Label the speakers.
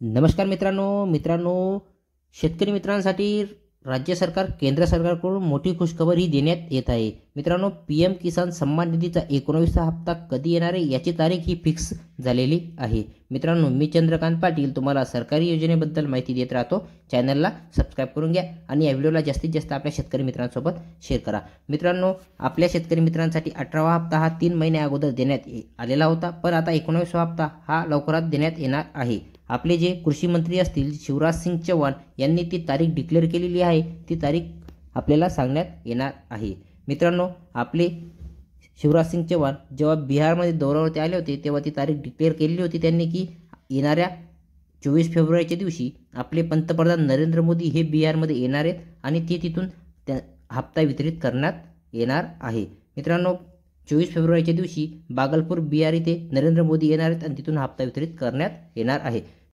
Speaker 1: नमस्कार मित्रांनो, शेतकरी मित्रांसाठी राज्य सरकार केंद्र सरकारकडून मोठी खुशखबर ही देण्यात येत आहे। मित्रांनो, पीएम किसान सन्मान निधीचा 19वा हप्ता कधी येणार आहे याची तारीख ही फिक्स झालेली आहे। मित्रांनो, मी चंद्रकांत पाटील तुम्हाला सरकारी योजनेबद्दल माहिती देत राहतो। चॅनलला सबस्क्राइब करून घ्या आणि या व्हिडिओला जास्तीत जास्त आपल्या शेतकरी मित्रांसोबत शेअर करा। मित्रांनो, आपल्या शेतकरी मित्रांसाठी 18वा हप्ता हा 3 महिने अगोदर देण्यात आलेला होता, पण आता 19वा हप्ता हा लवकरात देण्यात येणार आहे। आपले जे कृषी मंत्री असतील शिवराज सिंग चौहान यांनी ती तारीख डिक्लेअर केलेली आहे। ती तारीख आपल्याला सांगण्यात येणार आहे। मित्रांनो, आपले शिवराज सिंग चौहान जेव्हा बिहारमध्ये दौऱ्यावरती आले होते तेव्हा ती तारीख डिक्लेअर केलेली होती त्यांनी की येणाऱ्या 24 फेब्रुवारीच्या दिवशी आपले पंतप्रधान नरेंद्र मोदी हे बिहारमध्ये येणार आहेत आणि ते तिथून हप्ता वितरित करण्यात येणार आहे। मित्रांनो, 24 फेब्रुवारीच्या दिवशी बागलपूर बिहार येथे नरेंद्र मोदी येणार आहेत आणि तिथून हप्ता वितरित करण्यात येणार आहे।